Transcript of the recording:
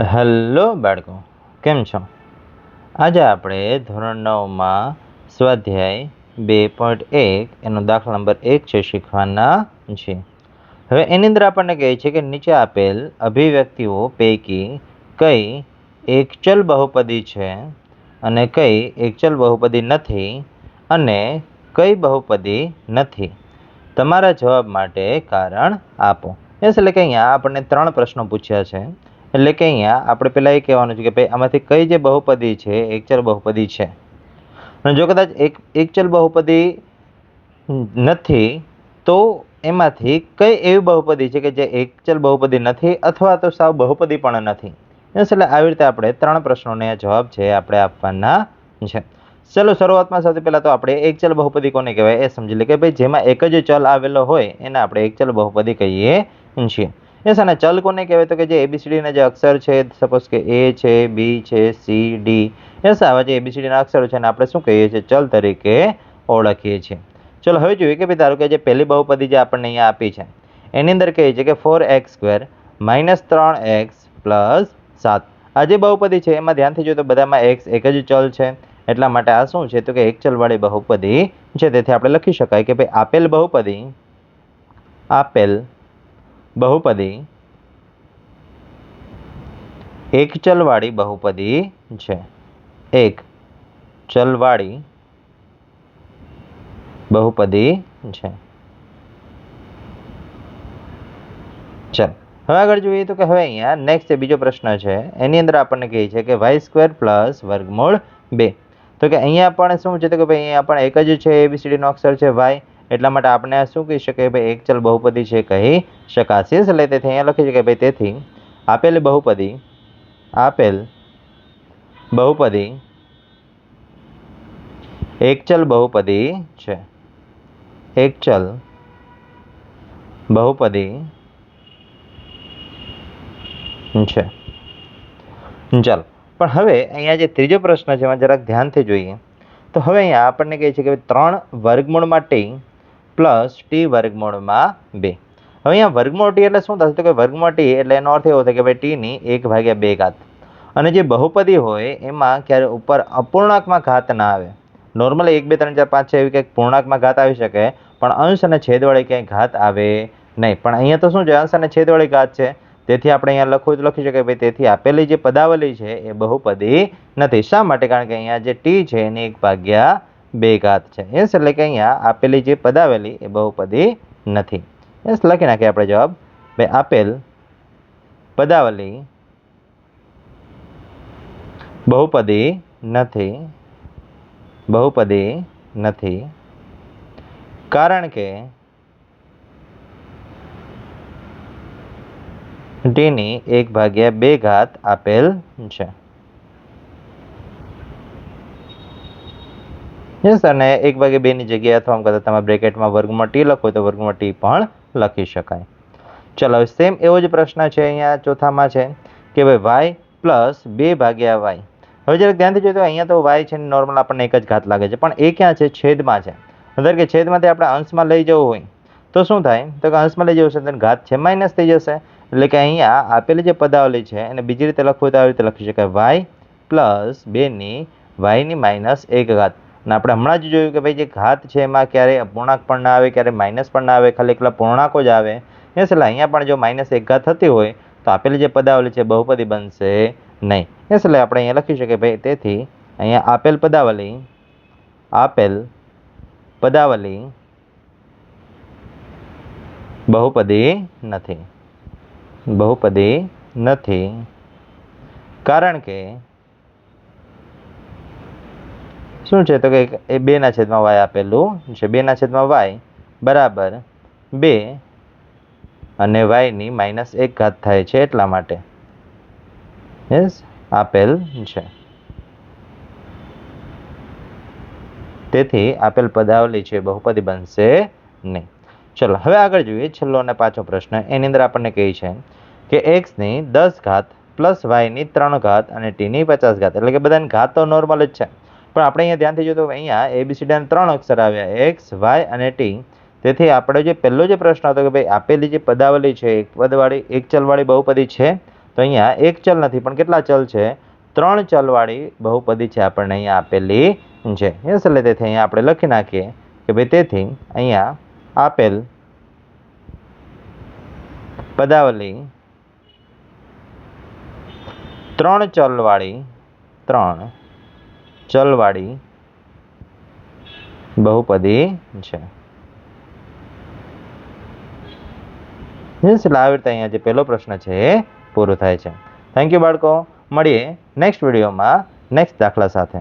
Hello બાળકો, કેમ છો? આજે આપણે ધોરણ 9માં સ્વાધ્યાય 2.1 એનો દાખલા નંબર 1 છે શીખવાના છે. હવે એની અંદર આપણને કહે છે કે નીચે આપેલ અભિવ્યક્તિઓ પૈકી કઈ એકચલ બહુપદી છે અને કઈ એકચલ બહુપદી નથી અને કઈ બહુપદી નથી. તમારા જવાબ માટે કારણ આપો. એટલે કે અહીંયા આપણને 3 પ્રશ્નો પૂછ્યા છે. એટલે કે અહીંયા આપણે પહેલા એ કહેવાનું છે કે ભાઈ આમાંથી કઈ જે બહુપદી છે એકચલ બહુપદી છે. અને જો કદાચ એકચલ બહુપદી નથી તો એમાંથી કઈ એવી બહુપદી છે કે જે એકચલ બહુપદી નથી અથવા તો સાવ બહુપદી પણ નથી. એટલે આવી રીતે આપણે 3 પ્રશ્નોને જવાબ છે આપણે આપવાના છે. ચલો શરૂઆતમાં સૌથી પહેલા તો આપણે એકચલ બહુપદી કોને કહેવાય એ સમજી લઈએ કે ભાઈ જેમાં એક જ ચલ આવેલો હોય એને આપણે એકચલ બહુપદી કહીએ છીએ. યસ, અને ચલ કોને કહેવાય તો કે જે એબીસીડીના જે અક્ષર છે, સપોઝ કે એ છે, બી છે, સી, ડી, યસ આવા જે એબીસીડીના અક્ષરો છે એને આપણે શું કહીએ છીએ? ચલ તરીકે ઓળખીએ છીએ. ચલો હવે જોઈએ કે ભાઈ ધારો કે જે પહેલી બહુપદી જે આપણને અહીંયા આપી છે એની અંદર કહે છે કે 4x² - 3x + 7. આ જે બહુપદી છે એમાં ધ્યાનથી જોઈએ તો બધામાં x એક જ ચલ છે. એટલા માટે આ શું છે તો કે એક ચલવાળી બહુપદી છે. તેથી આપણે લખી શકાય કે ભાઈ આપેલ બહુપદી એક ચલવાળી બહુપદી છે. એક ચલવાળી બહુપદી છે. ચાલ હવે આગળ જોઈએ તો કે હવે અહીંયા નેક્સ્ટ બીજો પ્રશ્ન છે. એની અંદર આપણને કહે છે કે y² + વર્ગમૂળ 2. તો કે અહીંયા પણ શું છે તો કે ભાઈ અહીંયા પણ એક જ છે એબીસીડીનો અક્ષર છે y. એટલા માટે આપણે આ શું કહી શકીએ ભાઈ એકચલ બહુપદી છે કહી શકાશે. એટલે તેથી અહીંયા લખી શકાય ભાઈ તેથી આપેલ બહુપદી એકચલ બહુપદી છે. એકચલ બહુપદી છે. ચાલો પણ હવે અહીંયા જે ત્રીજો પ્રશ્ન છે એમાં જરાક ધ્યાનથી જોઈએ તો હવે અહીંયા આપણને કહે છે કે 3 વર્ગમૂળમાં t પ્લસ t વર્ગમૂળમાં 2. હવે અહીંયા વર્ગમૂળ t એટલે શું થશે તો કે વર્ગમૂળ t એટલે એનો અર્થ એવો થાય કે ભાઈ t ની 1/2 અને જે બહુપદી હોય એમાં ક્યારે ઉપર અપૂર્ણાંકમાં ઘાત ના આવે. નોર્મલી 1 2 3 4 5 6 એવી કંઈક પૂર્ણાંકમાં ઘાત આવી શકે પણ અંશ અને છેદવાળી ક્યાંય ઘાત આવે નહીં. પણ અહીંયા તો શું છે અંશ અને છેદવાળી ઘાત છે. તેથી આપણે અહીંયા લખી શકાય ભાઈ તેથી આપેલી જે પદાવલી છે એ બહુપદી નથી. શા માટે? કારણ કે અહીંયા જે t છે એની 1/2 છે. યસ, એટલે કે અહીંયા આપેલી જે પદાવલી એ બહુપદી નથી. યસ, લખી નાખીએ આપણે જવાબ ભાઈ આપેલ પદાવલી બહુપદી નથી કારણ કે t ની 1/2 આપેલ છે. યસ, અને 1/2 ની જગ્યાએ અથવા કદાચ તમે બ્રેકેટમાં વર્ગમૂળ t લખો તો વર્ગમૂળ t પણ લખી શકાય. ચલો હવે સેમ એવો જ પ્રશ્ન છે અહીંયા ચોથામાં છે કે ભાઈ y + 2/y. હવે જરાક ધ્યાનથી જોઈએ તો અહીંયા તો y છે નોર્મલ આપણને એક જ ઘાત લાગે છે પણ એ ક્યાં છે? છેદમાં છે. ધારો કે છેદમાંથી આપણે અંશમાં લઈ જવું હોય તો શું થાય તો કે અંશમાં લઈ જવું છે તો ઘાત છે માઇનસ થઈ જશે. એટલે કે અહીંયા આપેલી જે પદાવલી છે એને બીજી રીતે લખવું તો આવી રીતે લખી શકાય y + 2 ની y ની -1 અને આપણે હમણાં જ જોયું કે ભાઈ જે ઘાત છે એમાં ક્યારેય અપૂર્ણાંક પણ ના આવે, ક્યારેય માઇનસ પણ ના આવે, ખાલી એકલા પૂર્ણાંકો જ આવે. યસ, એટલે અહીંયા પણ જો -1 થતી હોય તો આપેલી જે પદાવલી છે બહુપદી બનશે નહીં. યસ, એટલે આપણે અહીંયા લખી શકીએ ભાઈ તેથી અહીંયા આપેલ પદાવલી બહુપદી નથી કારણ કે શું છે તો કે એ 2/y આપેલું છે. 2/y બરાબર 2 અને y ની -1 થાય છે એટલા માટે યસ આપેલ છે. તેથી આપેલ પદાવલી છે બહુપદી બનશે નહીં. ચલો હવે આગળ જોઈએ છેલ્લો અને પાંચમો પ્રશ્ન. એની અંદર આપણને કહે છે કે x ની 10 પ્લસ y ની 3 અને t ની 50. એટલે કે બધાની ઘાત તો નોર્મલ જ છે પણ આપણે અહીંયા ધ્યાનથી જોઈએ તો અહીંયા એબીસીડીના 3 અક્ષર આવ્યા x, y અને t. તેથી આપણે જે પહેલો જે પ્રશ્ન હતો કે ભાઈ આપેલી જે પદાવલી છે એક ચલવાળી બહુપદી છે તો અહીંયા એક ચલ નથી પણ કેટલા ચલ છે? 3 ચલવાળી બહુપદી છે આપણને અહીંયા આપેલી છે. યસ, એટલે તેથી અહીંયા આપણે લખી નાખીએ કે ભાઈ તેથી અહીંયા આપેલ પદાવલી 3 ચલવાળી બહુપદી છે. એટલે આવી રીતે અહીંયા જે પહેલો પ્રશ્ન છે એ પૂરો થાય છે. થેન્ક યુ બાળકો. મળીએ નેક્સ્ટ વિડીયોમાં નેક્સ્ટ દાખલા સાથે.